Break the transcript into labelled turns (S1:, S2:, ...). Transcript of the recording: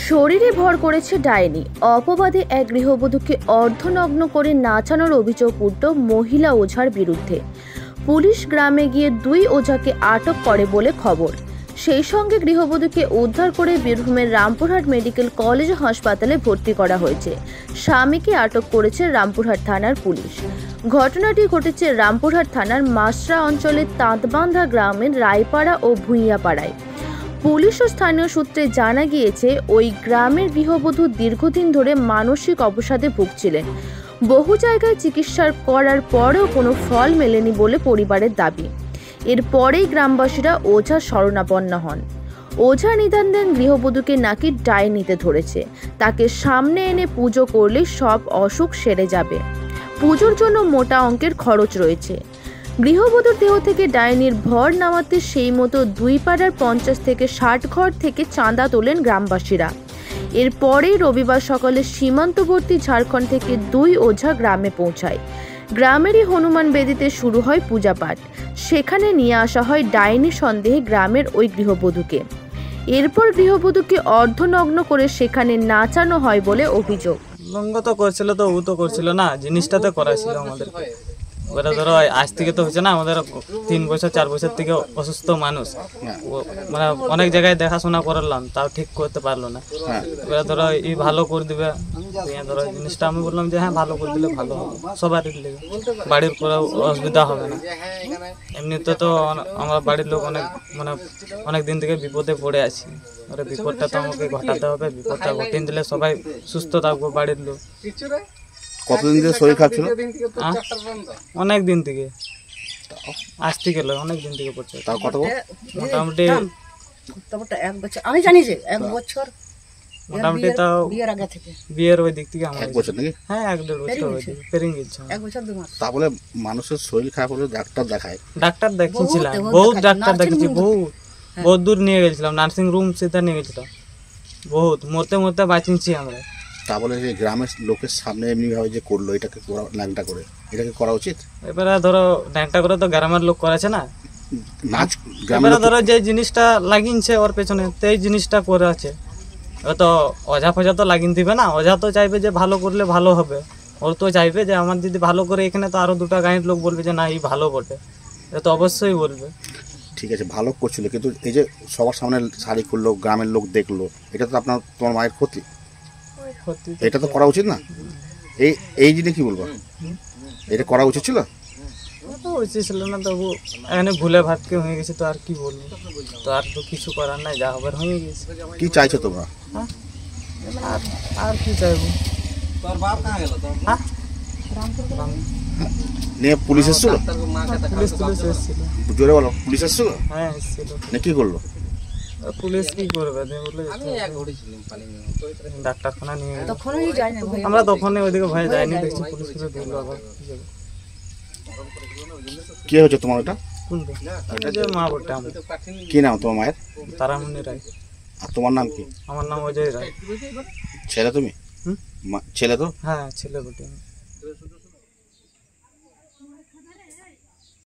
S1: শরীরে ভর করেছে ডাইনি। অপবাদে এক গৃহবধূকে অর্ধনগ্ন করে নাচানোর অভিযোগ উঠল মহিলা ওঝার বিরুদ্ধে। পুলিশ গ্রামে গিয়ে 2 ওঝাকে আটক করে বলে খবর। সেই সঙ্গে গৃহবধূকে উদ্ধার করে বীরভূমের রামপুরহাট মেডিকেল কলেজ হাসপাতালে ভর্তি করা হয়েছে। স্বামীকে আটক করেছে রামপুরহাট থানার পুলিশ। ঘটনাটি ঘটেছে রামপুরহাট থানার মাসরা অঞ্চলের তাঁতবান্ধা গ্রামের রায়পাড়া ও ভুঁইয়াপাড়ায়। পুলিশ ও স্থানীয় সূত্রে জানা গিয়েছে, ওই গ্রামের গৃহবধূ দীর্ঘদিন ধরে মানসিক অবসাদে ভুগছিলেন। বহু জায়গায় চিকিৎসা করার পরেও কোনো ফল মেলেনি বলে পরিবারের দাবি। এরপরেই গ্রামবাসীরা ওঝার শরণাপন্ন হন। ওঝা নিদান দেন গৃহবধূকে নাকি ডাইনিতে ধরেছে, তাকে সামনে এনে পুজো করলেই সব অসুখ সেরে যাবে। পুজোর জন্য মোটা অঙ্কের খরচ রয়েছে। গৃহবধূর দেহ থেকে ডাইনির ভর নামাতে সেই মতো 2 পাড়ার 50 থেকে 60 ঘর থেকে চাঁদা তোলেন গ্রামবাসীরা। এরপরেই রবিবার সকালে সীমান্তবর্তী ঝাড়খণ্ড থেকে 2 ওঝা গ্রামে পৌঁছায়। গ্রামেরই হনুমান বেদিতে শুরু হয় পূজাপাঠ। সেখানে নিয়ে আসা হয় ডাইনি সন্দেহে গ্রামের ওই গৃহবধূকে। এরপর গৃহবধূকে অর্ধনগ্ন করে সেখানে নাচানো হয় বলে অভিযোগ।
S2: লঙ্গ তো করছিল, তো ও তো করছিল না, জিনিসটাতে করাছিল আমাদের। ওরা ধরো আজ থেকে তো হচ্ছে না, আমাদের 3 বছর 4 বছর থেকে অসুস্থ মানুষ, মানে অনেক জায়গায় দেখাশোনা করলাম, তাও ঠিক করতে পারলো না। ওরা ধরো ভালো করে দিবে, ধরো জিনিসটা আমি বললাম যে হ্যাঁ ভালো করে দিলে ভালো হবে, সবারই লেগে বাড়ির কোনো অসুবিধা হবে না। এমনিতে তো আমার বাড়ির লোক অনেক দিন থেকে বিপদে পড়ে আছি। ওরা বিপদটা তো আমাকে ঘটাতে হবে, বিপদটা ঘটিয়ে দিলে সবাই সুস্থ থাকবো বাড়ির লোক।
S3: কতদিন ধরে শরীর খারাপ ছিল?
S2: অনেক দিন থেকে, আজ থেকে অনেক দিন থেকে পড়ছে।
S3: তাও কত?
S2: মোটামুটি
S4: 1 বছর আমি জানি যে 1 বছর
S2: মোটামুটি তাও
S4: বিয়ের আগে থেকে,
S2: বিয়ের ওই দিক থেকে আমার
S3: 1 বছর নাকি?
S2: হ্যাঁ 1-1.5 বছর হয়েছে, পেরিং গেছে।
S4: 1 বছর 2 মাস।
S3: তা বলে মানুষের শরীর খারাপ হলে ডাক্তার দেখায়?
S2: ডাক্তার দেখিয়েছিলাম, বহুত ডাক্তার দেখেছি, বহুত দূর নিয়ে গেছিলাম, নার্সিং রুম সেটা নিয়ে গেছিলাম, বহুত মরতে মরতে বাঁচিয়েছি আমরা।
S3: তা বলে যে গ্রামের লোকের সামনে এমনি ভাবে যে করলো, এটাকে ন্যাংটা করে, এটাকে করা উচিত?
S2: এবারে ধরো ন্যাংটা করে তো গ্রামের লোক করেছে না,
S3: নাচ
S2: এবারে ধরো যে জিনিসটা লাগিয়েছে ওর পেছনে, সেই জিনিসটা করে আছে। তো অজা ফজা তো লাগিয়ে দিবে না, অজা তো চাইবে যে ভালো করলে ভালো হবে। ওর তো চাইবে যে আমার যদি ভালো করে, এখানে তো আরো 2টা গাঁয়ের লোক বলবে যে না এই ভালো বটে, এটা তো অবশ্যই বলবে। ঠিক
S3: আছে, ভালো করছিল, কিন্তু এই যে সবার সামনে শাড়ি খুললো, গ্রামের লোক দেখলো, এটা তো তোমার মায়ের ক্ষতি, এটা তো করা উচিত না। এই জিনিস কি বলবো, এটা করা উচিত ছিল?
S2: উচিত ছিল না, তবু এখানে ভুলে ভাতকে হয়ে গেছে, তো আর কি বলবো, তো আর তো কিছু করার নাই, যা হবার হয়ে গেছে।
S3: কি চাইছো তোমরা?
S2: আর কি চাইবো?
S3: নিয়ে পুলিশ এসেছিল?
S2: পুলিশ এসেছিল।
S3: জোরে বলো, পুলিশ এসেছিল?
S2: হ্যাঁ এসেছিল।
S3: কি করলো
S2: পুলিশ? কি করবে, ডাক্তারখানা নিয়ে আমরা তখনই ওইদিকে ভয়ে যাইনি, দেখছি পুলিশ দিল। আবার
S3: কি হয়েছে তোমার? ওটা
S2: মা বটে আমার।
S3: কি নাম তোমার মায়ের?
S2: তারামণি রায়।
S3: আর তোমার নাম কি?
S2: আমার নাম অজয় রায়।
S3: ছেলে তুমি? ছেলে তো?
S2: হ্যাঁ ছেলে বটে।